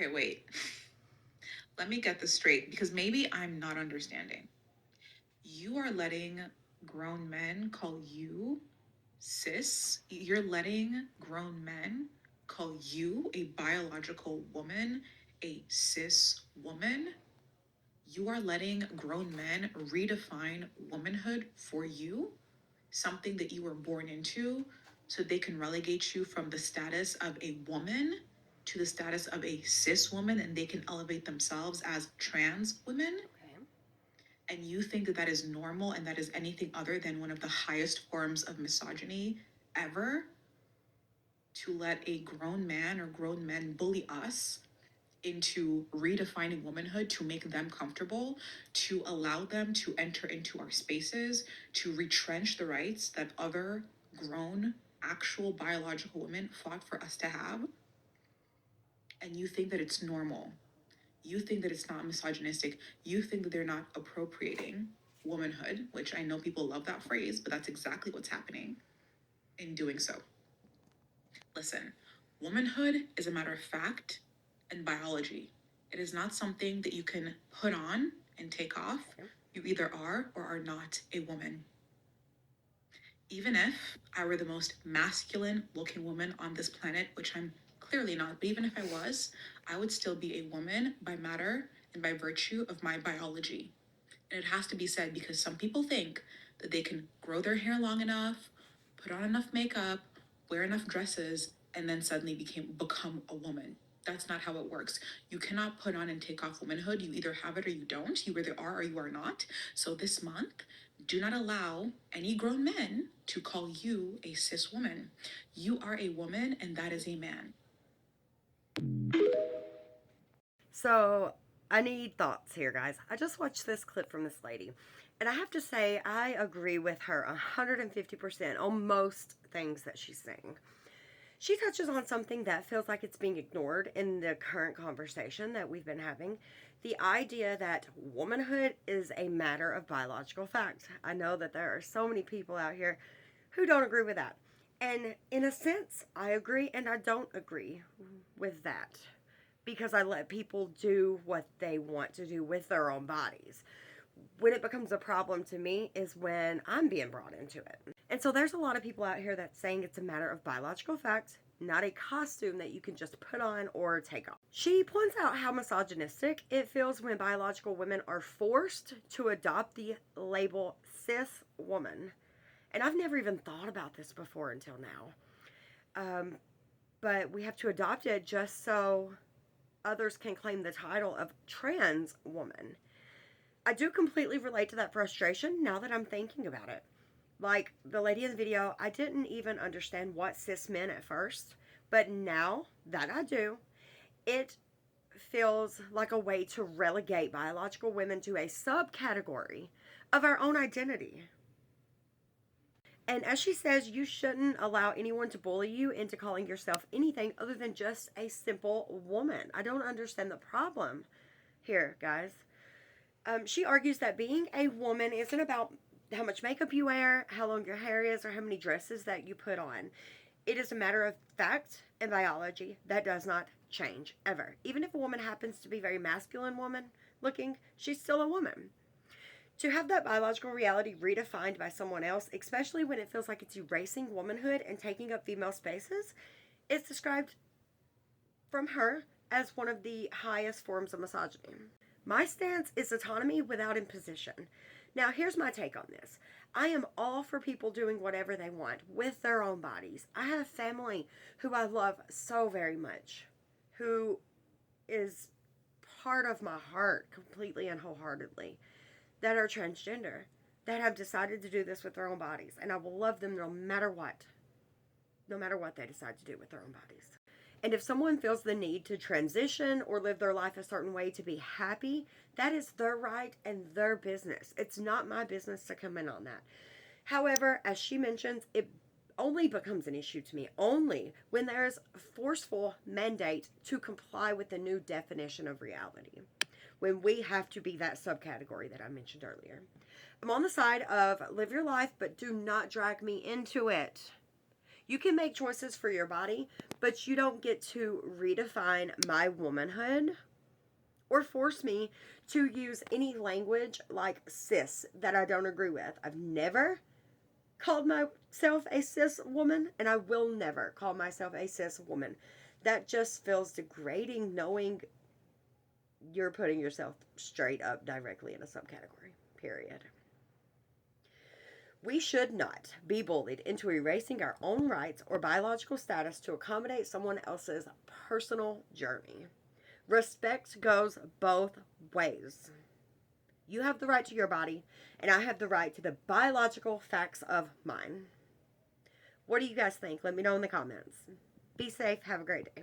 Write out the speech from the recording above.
Okay, wait. Let me get this straight because maybe I'm not understanding. You are letting grown men call you cis. You're letting grown men call you a biological woman, a cis woman. You are letting grown men redefine womanhood for you, something that you were born into, so they can relegate you from the status of a woman to the status of a cis woman, and they can elevate themselves as trans women. Okay. And you think that that is normal and that is anything other than one of the highest forms of misogyny ever, to let a grown man or grown men bully us into redefining womanhood to make them comfortable, to allow them to enter into our spaces, to retrench the rights that other grown, actual biological women fought for us to have. And you think that it's normal. You think that it's not misogynistic. You think that they're not appropriating womanhood, which I know people love that phrase, but that's exactly what's happening in doing so. Listen, womanhood is a matter of fact and biology. It is not something that you can put on and take off. Okay. You either are or are not a woman. Even if I were the most masculine looking woman on this planet, which I'm clearly not, but even if I was, I would still be a woman by matter and by virtue of my biology. And it has to be said because some people think that they can grow their hair long enough, put on enough makeup, wear enough dresses, and then suddenly become a woman. That's not how it works. You cannot put on and take off womanhood. You either have it or you don't. You either are or you are not. So this month, do not allow any grown men to call you a cis woman. You are a woman and that is a man. So I need thoughts here, guys. I just watched this clip from this lady, and I have to say I agree with her 150% on most things that she's saying. She touches on something that feels like it's being ignored in the current conversation that we've been having. The idea that womanhood is a matter of biological fact. I know that there are so many people out here who don't agree with that. And in a sense, I agree and I don't agree with that because I let people do what they want to do with their own bodies. When it becomes a problem to me is when I'm being brought into it. And so there's a lot of people out here that's saying it's a matter of biological fact, not a costume that you can just put on or take off. She points out how misogynistic it feels when biological women are forced to adopt the label cis woman. And I've never even thought about this before until now. But we have to adopt it just so others can claim the title of trans woman. I do completely relate to that frustration now that I'm thinking about it. Like the lady in the video, I didn't even understand what cis meant at first, but now that I do, it feels like a way to relegate biological women to a subcategory of our own identity. And as she says, you shouldn't allow anyone to bully you into calling yourself anything other than just a simple woman. I don't understand the problem here, guys. She argues that being a woman isn't about how much makeup you wear, how long your hair is, or how many dresses that you put on. It is a matter of fact and biology that does not change ever. Even if a woman happens to be very masculine woman looking, she's still a woman. To have that biological reality redefined by someone else, especially when it feels like it's erasing womanhood and taking up female spaces, is described from her as one of the highest forms of misogyny. My stance is autonomy without imposition. Now, here's my take on this. I am all for people doing whatever they want with their own bodies. I have family who I love so very much, who is part of my heart completely and wholeheartedly, that are transgender, that have decided to do this with their own bodies. And I will love them no matter what they decide to do with their own bodies. And if someone feels the need to transition or live their life a certain way to be happy, that is their right and their business. It's not my business to come in on that. However, as she mentions, it only becomes an issue to me only when there is a forceful mandate to comply with the new definition of reality. When we have to be that subcategory that I mentioned earlier. I'm on the side of live your life, but do not drag me into it. You can make choices for your body, but you don't get to redefine my womanhood or force me to use any language like cis that I don't agree with. I've never called myself a cis woman, and I will never call myself a cis woman. That just feels degrading knowing you're putting yourself straight up directly in a subcategory, period. We should not be bullied into erasing our own rights or biological status to accommodate someone else's personal journey. Respect goes both ways. You have the right to your body, and I have the right to the biological facts of mine. What do you guys think? Let me know in the comments. Be safe. Have a great day.